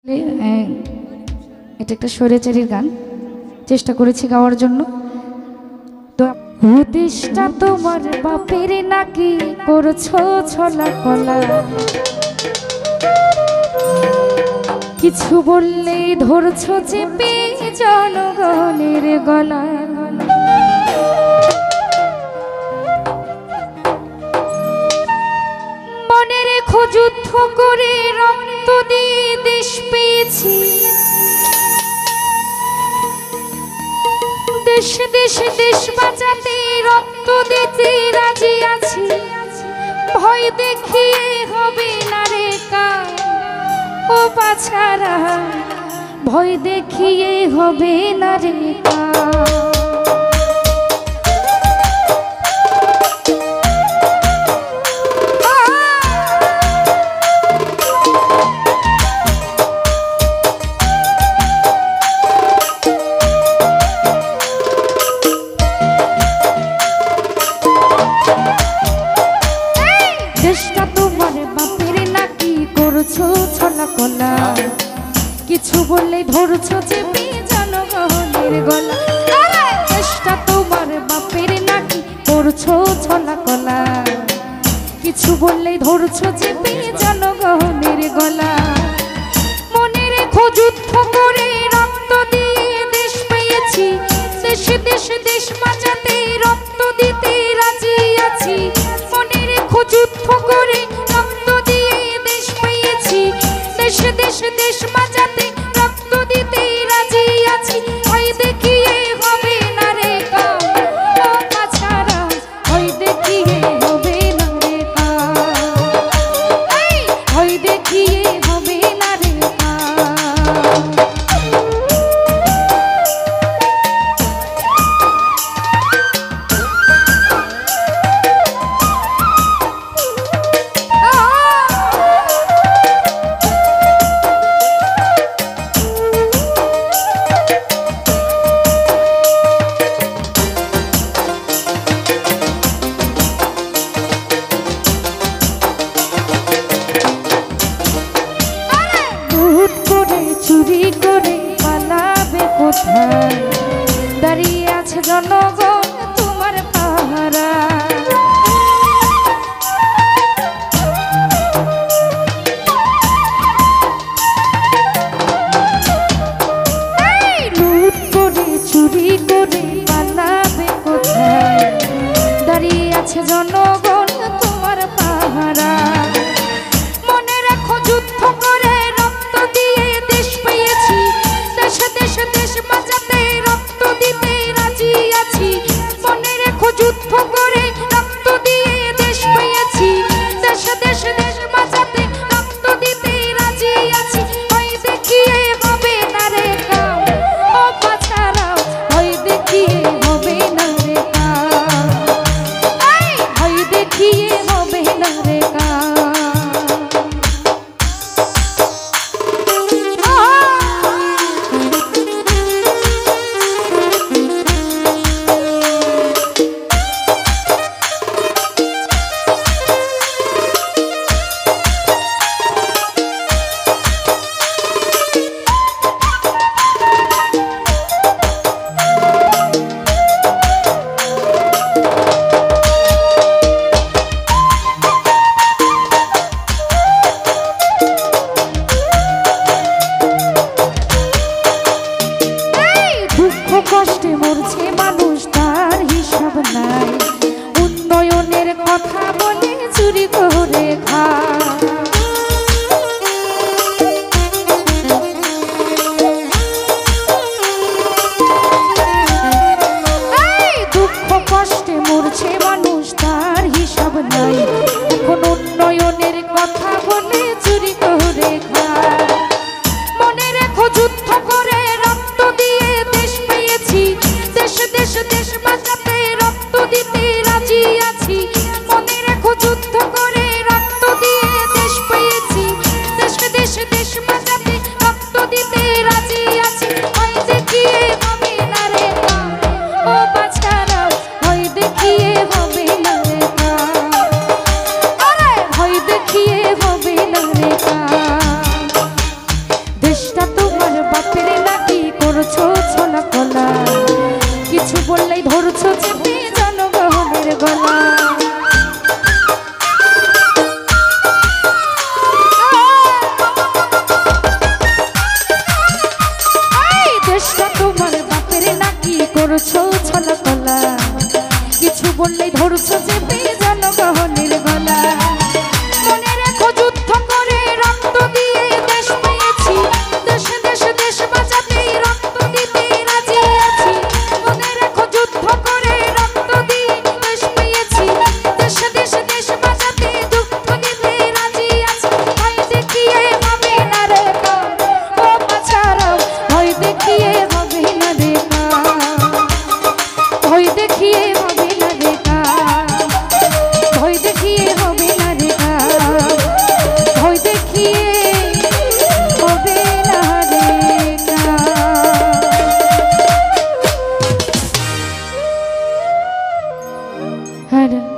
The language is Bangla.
এটা একটা স্বৈরাচারীর গান চেষ্টা করেছি গাওয়ার জন্য। তো দেশটা তোমার বাপের নাকি করছো ছলা কলা, কিছু বললেই ধরছো চেপে জনগণের গলা। মনে রেখো যুদ্ধ করে রক্ত দিয়ে দেশ পেয়েছি, দেশ দেশ দেশ বাঁচাতে রক্ত দিতে রাজি আছি। ভয় দেখিয়ে হবে না রে কাজ ও বাছারা, ভয় দেখিয়ে হবে না রে কাজ। দেশটা তোমার বাপের নাকি করছো ছলা কলা, কিছু বললেই ধরছো চেপে জনগণের গলা। দেশটা তোমার বাপের নাকি করছো ছলা কলা, কিছু বললেই ধরছো চেপে জনগণের গলা। মনে রেখো যুদ্ধ করে রক্ত দিয়ে দেশ পেয়েছি, দেশ দেশ দেশ বাঁচাতে রক্ত দিতে রাজি আছি। মনে রেখো যুদ্ধ করে রক্ত দিয়ে দেশ পেয়েছি, দেশ দেশ দেশ বাঁচাতে রক্ত দিতে রাজি আছি। ভয় দেখিয়ে হবে না রে কাজ ও বাছারা, ভয় দেখিয়ে হবে না রে কাজ, ভয় দেখিয়ে হবে না রে কাজ। চুরি করে পালাবে কোথায়, দাঁড়িয়ে আছে জনগণ তোমার পাহারা। লুট করে চুরি করে পালাবে কোথায়, দাঁড়িয়ে আছে জনগণ তোমার পাহারা। মনে রাখো যুদ্ধ করে রক্ত দিয়ে দেশ পেয়েছি, দেশ দেশ দেশ বাঁচাতে রক্ত করছো ছলা কলা, কিছু বললেই ধরছো চেপে জনগণের গলা। দেশটা তোমার বাপের নাকি করছো ছলা কলা, কিছু বললেই ধরছো চেপে জনগণের গলা। মনে রেখো যুদ্ধ করে রক্ত দিয়ে দেশ পেয়েছি, দেশে দেশে দেশ বাঁচাতে রক্ত দিতে রাজি আছি। মনে রেখো যুদ্ধ করে রক্ত দিয়ে দেশ পেয়েছি, দেশে দেশে দেশ বাঁচাতে দুঃখ দিতে রাজি আছি। ভয় দেখিয়ে হবে না রে ও বাছারা, ভয় দেখিয়ে হবে না রে, ভয় দেখিয়ে হবে না রে, ভয় দেখিয়ে হবে না রে, ভয় দেখিয়ে হবে না রে। হ্যাঁ।